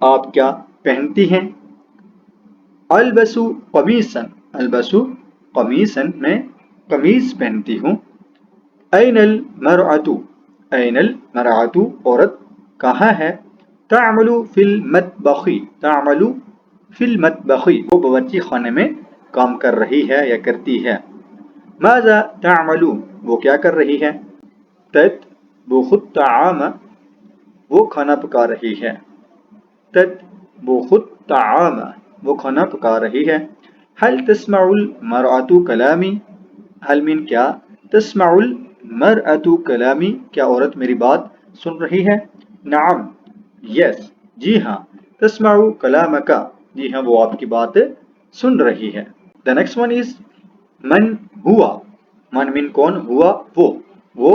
आप क्या पहनती हैं। अलबसु कमीसन, अलबसु कमीसन, मैं कमीज पहनती हूँ। ऐनल मरअतु, ऐनल मरअतु, औरत कहाँ है। तामलु फिल मतबखी, तामलु फिल मतबखी, वो बावर्ची खाने में काम कर रही है या करती है। माज़ा तामलु, वो क्या कर रही है। ततबुखुत ताआम, वो खाना पका रही है। ततबुखुत ताआम, वो खाना पका रही है। हल तस्माउल मरअतु कलामी, हल मीन क्या, तस्माउल मरअतु कलामी, क्या औरत मेरी बात सुन रही है। नाम, यस, जी हाँ। तस्माउ कलामका, जी हाँ, वो आपकी बात सुन रही है। द नेक्स्ट वन इज मन हुआ, मन मीन कौन, हुआ वो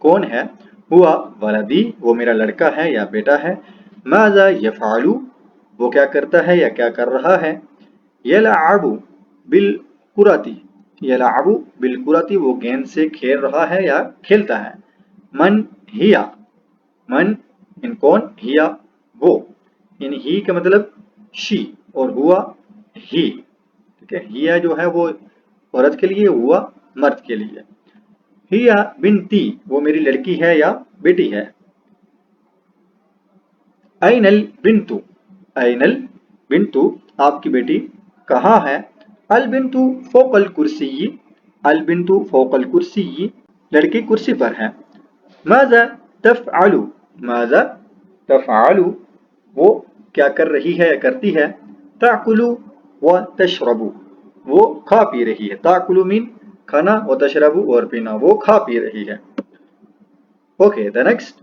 कौन है। हुआ वलदी, वो मेरा लड़का है या बेटा है। माज़ा यफ़अलु, वो क्या करता है या क्या कर रहा है। यलअबु बिल कुराती, यलअबु बिल कुराती, वो गेंद से खेल रहा है या खेलता है। मन हिया, मन इन कौन, हिया वो, इन ही का मतलब शी और हुआ ही, ठीक है। हिया जो है वो औरत के लिए, हुआ मर्द के लिए। हिया बिनती, वो मेरी लड़की है या बेटी है। ऐनल बिंतु, ऐनल बिंतु, आपकी बेटी कहाँ है। अल बिंतु फौकल कुर्सी, अल बिंतु फौकल कुर्सी, लड़की कुर्सी पर है। माज़ा तफ़अलु, माज़ा तफ़अलु, वो क्या कर रही है या करती है। ताकुलु व तशरबु, वो खा पी रही है। ताकुलु मीन खाना, व तशरबु और पीना, वो खा पी रही है। ओके, द नेक्स्ट,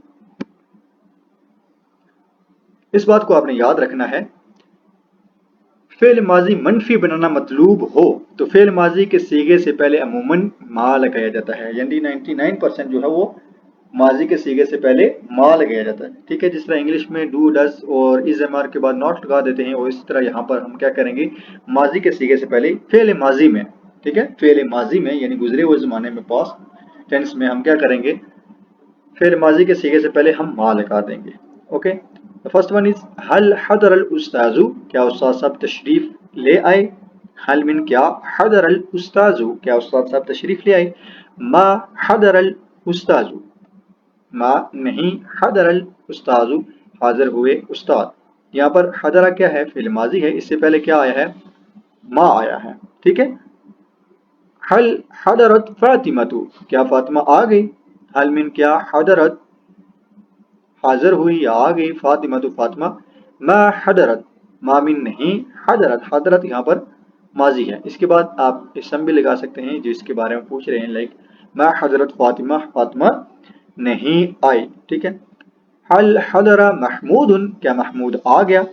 इस बात को आपने याद रखना है, फेल माजी मनफी बनाना मतलूब हो तो फेल माजी के सीगे से पहले अमूमन मा लगाया जाता है, यानी 99% जो है वो माजी के सीगे से पहले मा लगाया जाता है, ठीक है। जिस तरह इंग्लिश में डू, डज और इज एम आर के बाद नॉट लगा देते हैं, और इस तरह यहाँ पर हम क्या करेंगे, माजी के सीगे से पहले फेल माजी में, ठीक है, फेल माजी में यानी गुजरे हुए ज़माने में पास टेंस में हम क्या करेंगे, फिर माजी के सीगे से पहले हम मा लगा देंगे। ओके, फर्स्ट वन इज हल हदरल उस्ताजु, क्या उस्ताद साहब तशरीफ ले आए। हल मिन क्या, हदरल उस्ताजु, क्या उस्ताद साहब तशरीफ ले आए। मा हदरल उस्ताजु, मा नहीं, हदरल उस्ताजु हाजिर हुए उस्ताद। यहाँ पर हदरा क्या है, फिल माजी है, इससे पहले क्या आया है, मा आया है। ठीक है, हल हदरत फातिमतु, क्या फातिमा आ गई। हल मिन क्या, हदरत हाजिर हुई या आ गई, फातिमा तो फातिमा। मा हदरत, मा मिन नहीं, हदरत, हदरत यहाँ पर माजी है। इसके बाद आप इसम भी लगा सकते हैं जिसके बारे में पूछ रहे हैं, लाइक मा हदरत फातिमा, फातिमा नहीं आई। ठीक है, हल हदरा महमूदुन, क्या महमूद आ गया।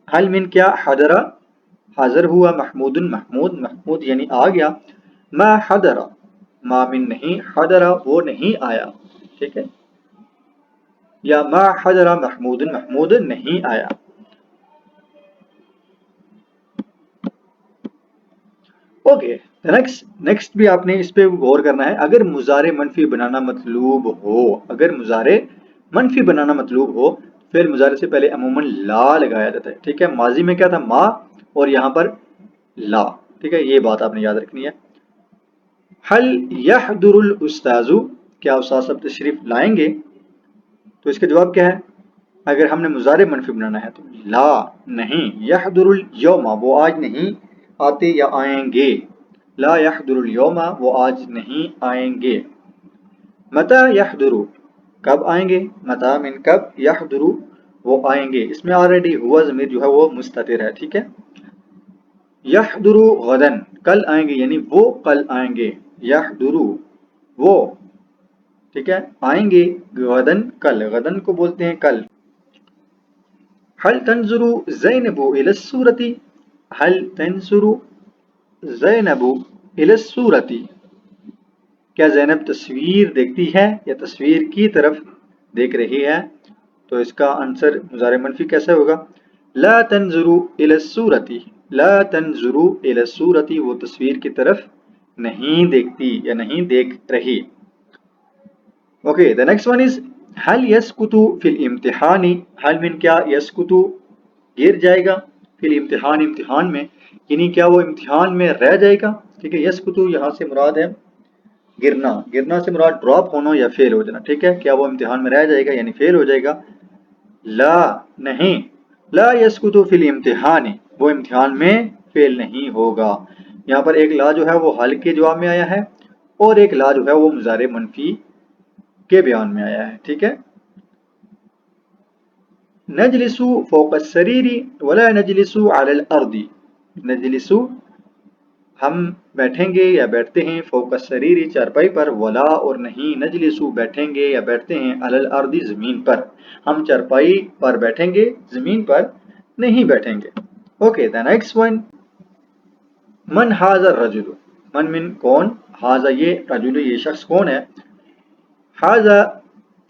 हल मिन क्या, हदरा हाजिर हुआ, महमूदुन महमूद, महमूद यानी आ गया। मा हदरा, मा मिन नहीं, हदरा वो नहीं आया। ठीक है, या मा हदरा महमूदुन, महमूद नहीं आया। ओके, नेक्स्ट भी आपने इस पे गौर करना है। अगर मुजारे मनफी बनाना मतलूब हो, अगर मुजारे मनफी बनाना मतलूब हो, फिर मुजारे से पहले अमूमन ला लगाया जाता है। ठीक है, माजी में क्या था, मा, और यहाँ पर ला। ठीक है, ये बात आपने याद रखनी है। हल यहदुरुल उस्ताजु, क्या उस्ताद साहब तशरीफ लाएंगे। तो इसका जवाब क्या है, अगर हमने मुजारे मनफी बनाना है तो ला नहीं, यहदुरुल यौमा, वो आज नहीं आते या आएंगे। ला यहदुरुल यौमा, वो आज नहीं आएंगे। मता यहदुरु, कब आएंगे। मता मिन कब, यहदुरु वो आएंगे। इसमें ऑलरेडी हुआ ज़मीर जो है वो मुस्ततिर है। ठीक है, यहदुरु गदन, कल आएंगे, यानी वो कल आएंगे। यहदुरु वो, ठीक है, आएंगे, गदन कल, गदन को बोलते हैं कल। हल तंजुरु ज़ैनबु इला सूरती, हल तंजुरु ज़ैनबु इला सूरती, क्या ज़ैनब तस्वीर देखती है या तस्वीर की तरफ देख रही है। तो इसका आंसर मुज़ारे मनफी कैसे होगा, ला तंजुरु इला सूरती, ला तंजुरु इला सूरती, वो तस्वीर की तरफ नहीं देखती या नहीं देख रही। Okay, the next one is हल यसकुतु फिल इम्तिहानी, हल मिन क्या, यसकुतु गिर जाएगा, फिल इम्तिहान, इम्तिहान में, यानी क्या वो इम्तिहान में रह जाएगा। ठीक है, यसकुतु यहाँ से मुराद है गिरना, गिरना से मुराद ड्रॉप होना या फेल हो जाना। ठीक है, क्या वो इम्तिहान में रह जाएगा यानी फेल हो जाएगा। ला नहीं, ला यसकुतु फिल इम्तिहानी, वो इम्तिहान में फेल नहीं होगा। यहाँ पर एक ला जो है वो हल के जवाब में आया है, और एक ला जो है वो मुज़ारे मनफी के बयान में आया है। ठीक है, नजलिसु फौक सरीरी वला नजलिसु अलल अर्दी, नजलिसु हम बैठेंगे या बैठते हैं, फौक सरीरी चारपाई पर, वला और नहीं, नजलिसु बैठेंगे या बैठते हैं, अलल अर्दी जमीन पर, हम चारपाई पर बैठेंगे, जमीन पर नहीं बैठेंगे। ओके, द नेक्स्ट वन, मन हाजा रजुल, मन मिन कौन, हाजा ये, रजुल ये शख्स कौन है। हाजा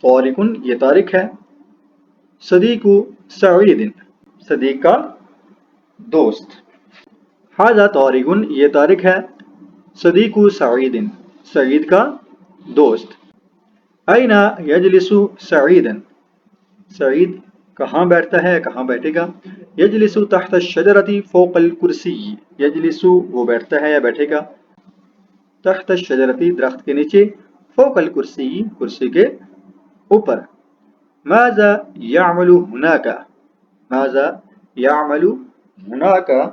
तारिकुन, ये तारिक है। सदीकु सईदिन, सदीक का दोस्त। हाजा तारिकुन, ये तारिक है। सदीकु सईदिन, सईद का दोस्त। ऐना यजलिसु सईदन, सईद कहाँ बैठता है, कहाँ बैठेगा। यजलिसु तहत शजरती फौकल कुर्सी, यजलिसु वो बैठता है या बैठेगा, तहत शजरती दरख्त के नीचे, फौकल कुर्सी कुर्सी के ऊपर। माज़ा यामलु हुनाका, माज़ा यामलु हुनाका,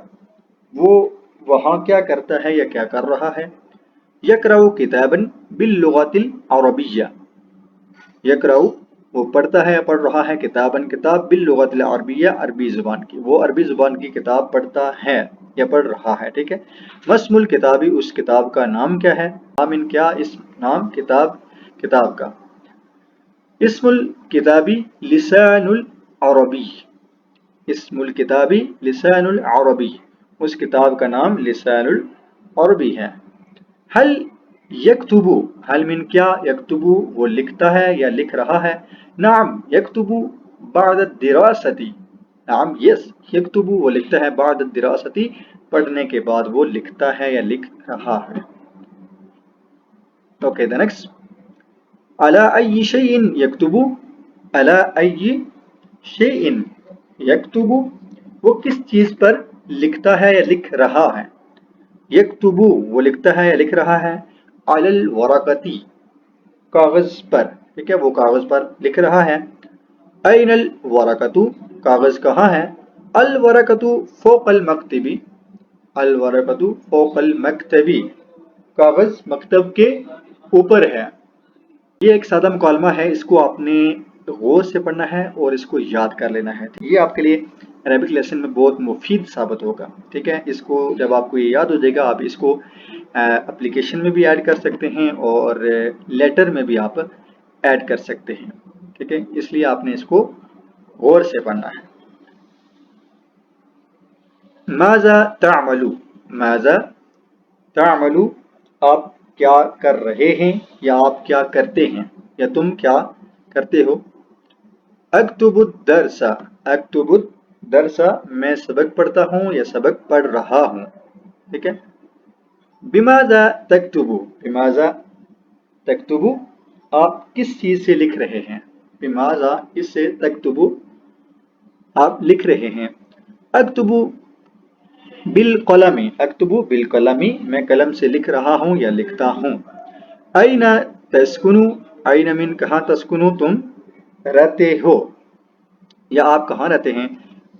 वो वहाँ क्या करता है या क्या कर रहा है। यकरउ किताबन बिल्लुगतिल अरबिय्या, यकरउ वो पढ़ता है या पढ़ रहा है, किताबन किताब, बिल्लुगतिल अरबिय्या अरबी जुबान की, वो अरबी जुबान की किताब पढ़ता है या पढ़ रहा है। ठीक है, मस्मुल किताबी, उस किताब का नाम क्या है। आमिन क्या, इस नाम, किताब किताब का। इस्मुल किताबी लिसानुल अरबी, इस्मुल किताबी लिसानुल अरबी, उस किताब का नाम लिसानुल अरबी है। हल यक्तुबु, हल मिन क्या, यक्तुबु वो लिखता है या लिख रहा है। नाम यक्तुबु बाद दिरासती, नाम यस, यक्तुबु वो लिखता है, बाद दिरासती पढ़ने के बाद वो लिखता है या लिख रहा है। Okay, the next. अला अय्यि शैइन यक्तुबु, अला अय्यि शैइन यक्तुबु, वो किस चीज पर लिखता है या लिख रहा है। यक्तुबु वो लिखता है या लिख रहा है। अलल वरकती कागज पर, ठीक है, वो कागज पर लिख रहा है। ऐनल वरकतु कागज कहाँ है। अल वरकतु फौकल मक्तबी, अल वरकतु फौकल मक्तबी कागज मकतब के ऊपर है। ये एक सादा मुकालमा है, इसको आपने गौर से पढ़ना है और इसको याद कर लेना है। ये आपके लिए अरबिक लेसन में बहुत मुफीद साबित होगा, ठीक है। इसको जब आपको ये याद हो जाएगा, आप इसको एप्लीकेशन में भी ऐड कर सकते हैं और लेटर में भी आप ऐड कर सकते हैं, ठीक है। इसलिए आपने इसको गौर से पढ़ना है। माज़ा तामलू, माज़ा तामलू आप क्या कर रहे हैं या आप क्या करते हैं या तुम क्या करते हो। अक्तुबुद दरसा, अक्तुबुद दरसा मैं सबक पढ़ता हूँ या सबक पढ़ रहा हूँ, ठीक है। बिमाज़ा तक्तुबु, बिमाज़ा तक्तुबु आप किस चीज से लिख रहे हैं। बिमाज़ा इससे तक्तुबु आप लिख रहे हैं। अक्तुबु बिल कलमी, अक्तुबु बिल कलमी मैं कलम से लिख रहा हूँ या लिखता हूँ। ऐना तस्कुनु, ऐना मिन कहाँ, तस्कुनु तुम रहते हो या आप कहाँ रहते हैं।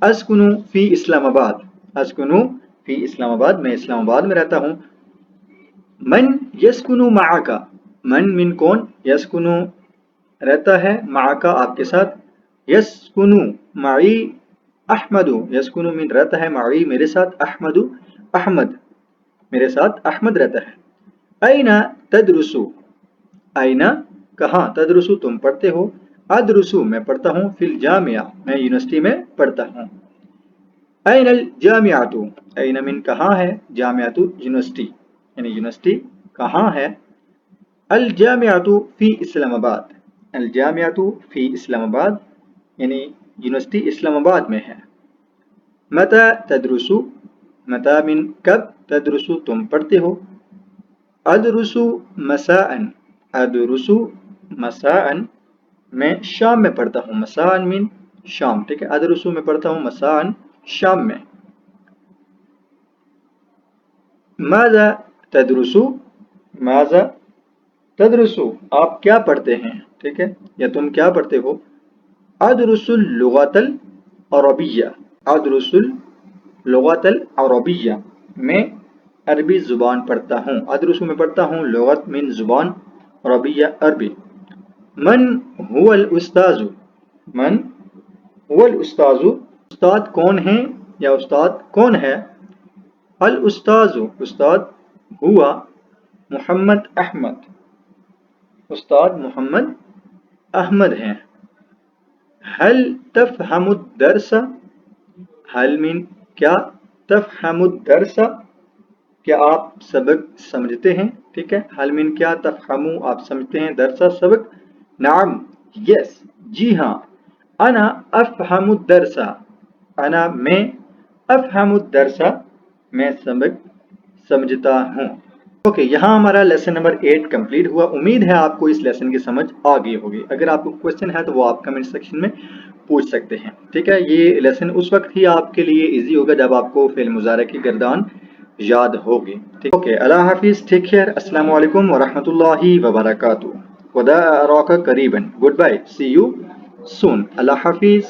अस्कुनु फी इस्लामाबाद, अस्कुनु फी इस्लामाबाद मैं इस्लामाबाद में रहता हूँ। मन यस्कुनु माका, मन मिन कौन, यस्कुनु रहता है, माका आपके साथ। यस्कुनु माई अहमदु, यस्कुनु मिन रहता है, माई मेरे साथ, अहमदु अहमद मेरे साथ अहमद रहता है। ऐना तदरुसु, ऐना कहाँ, तदरुसु तुम पढ़ते हो। अदरुसु मैं पढ़ता हूँ। फिल जामिया मैं यूनिवर्सिटी में पढ़ता हूँ। ऐनल जामियातु, ऐना मिन कहाँ है, जामियातु यूनिवर्सिटी यानी यूनिवर्सिटी कहाँ है। अल जामियातु फी इस्लामाबाद, अल जामियातु फी इस्लामाबाद यानी यूनिवर्सिटी इस्लामाबाद में है। मता तदरुसु, मता मिन कब, तदरुसु तुम पढ़ते हो। अदरुसु मसाअन, अदरुसु मसाअन मैं शाम में पढ़ता हूँ। मसाअन मिन शाम, ठीक है। अदरुसु में पढ़ता हूँ, मसाअन शाम में। माज़ा तदरुसु, माज़ा तदरुसु आप क्या पढ़ते हैं, ठीक है, या तुम क्या पढ़ते हो। अदरुसुल लुगातल अरबिया, अदरुसुल लुगातल अरबिया मैं अरबी जुबान पढ़ता हूँ। अदरुसु में पढ़ता हूँ, लुगत मिन जुबान, अरबिया अरबी। मन हुवल उस्ताजु, मन हुवल उस्ताजु उस्ताद कौन है या उस्ताद कौन है। अल उस्ताजु उस्ताद हुआ मोहम्मद अहमद, उस्ताद मोहम्मद अहमद हैं। हल तफहमुद दरसा, हल मिन क्या, तफहमुद दरसा क्या आप सबक समझते हैं, ठीक है। हल मिन क्या, तफहमु आप समझते हैं, दरसा सबक। नाम यस जी हाँ। अना अफहमुद दरसा, अना मैं, अफहमुद दरसा मैं सबक समझता हूँ। ओके, यहाँ हमारा लेसन नंबर 8 कंप्लीट हुआ। उम्मीद है आपको इस लेसन की समझ आ गई होगी। अगर आपको क्वेश्चन है तो वो आप कमेंट सेक्शन में पूछ सकते हैं, ठीक है। ये लेसन उस वक्त ही आपके लिए इजी होगा जब आपको फेल मुजारे की गर्दान याद होगी, ठीक। ओके, अल्लाह हाफिज, टेक केयर, अस्सलाम वालेकुम व रहमतुल्लाहि व बरकातुहू, खुदा अराका करीबन, goodbye, see you soon, अल्लाह हाफिज।